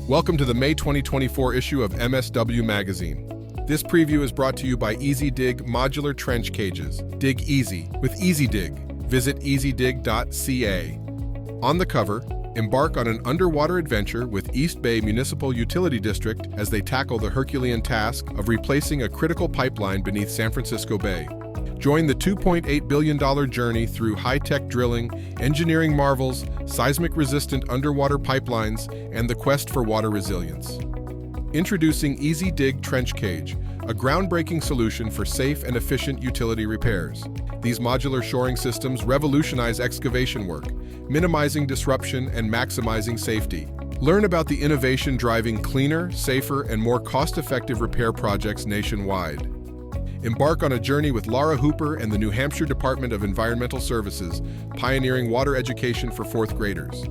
Welcome to the May 2024 issue of MSW magazine. This preview is brought to you by EasyDig Modular Trench Cages. Dig easy with EasyDig. Visit easydig.ca. On the cover, embark on an underwater adventure with East Bay Municipal Utility District as they tackle the Herculean task of replacing a critical pipeline beneath San Francisco Bay. Join the $2.8 billion journey through high-tech drilling, engineering marvels, seismic-resistant underwater pipelines, and the quest for water resilience. Introducing EasyDig Trench Cage, a groundbreaking solution for safe and efficient utility repairs. These modular shoring systems revolutionize excavation work, minimizing disruption and maximizing safety. Learn about the innovation driving cleaner, safer, and more cost-effective repair projects nationwide. Embark on a journey with Laura Hooper and the New Hampshire Department of Environmental Services, pioneering water education for fourth graders.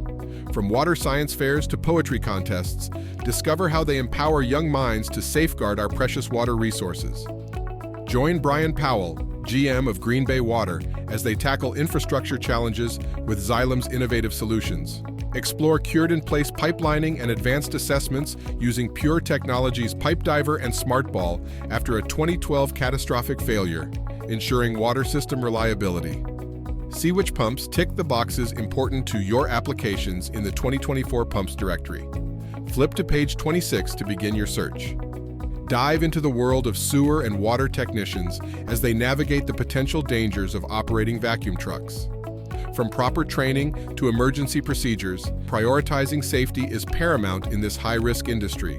From water science fairs to poetry contests, discover how they empower young minds to safeguard our precious water resources. Join Brian Powell, GM of Green Bay Water, as they tackle infrastructure challenges with Xylem's innovative solutions. Explore cured-in-place pipelining and advanced assessments using Pure Technologies Pipe Diver and SmartBall after a 2012 catastrophic failure, ensuring water system reliability. See which pumps tick the boxes important to your applications in the 2024 Pumps Directory. Flip to page 26 to begin your search. Dive into the world of sewer and water technicians as they navigate the potential dangers of operating vacuum trucks. From proper training to emergency procedures, prioritizing safety is paramount in this high-risk industry.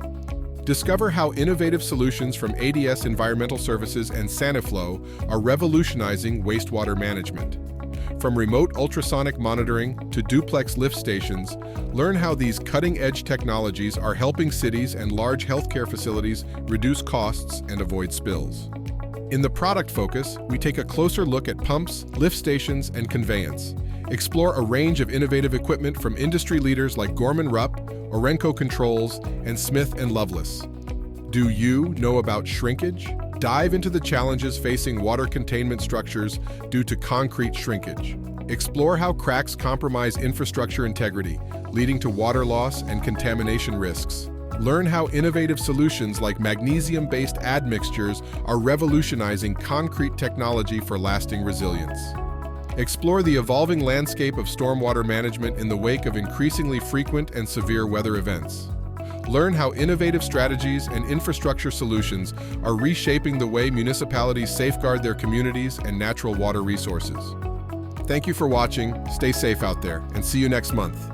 Discover how innovative solutions from ADS Environmental Services and Saniflow are revolutionizing wastewater management. From remote ultrasonic monitoring to duplex lift stations, learn how these cutting-edge technologies are helping cities and large healthcare facilities reduce costs and avoid spills. In the product focus, we take a closer look at pumps, lift stations, and conveyance. Explore a range of innovative equipment from industry leaders like Gorman-Rupp, Orenco Controls, and Smith & Loveless. Do you know about shrinkage? Dive into the challenges facing water containment structures due to concrete shrinkage. Explore how cracks compromise infrastructure integrity, leading to water loss and contamination risks. Learn how innovative solutions like magnesium-based admixtures are revolutionizing concrete technology for lasting resilience. Explore the evolving landscape of stormwater management in the wake of increasingly frequent and severe weather events. Learn how innovative strategies and infrastructure solutions are reshaping the way municipalities safeguard their communities and natural water resources. Thank you for watching, stay safe out there, and see you next month.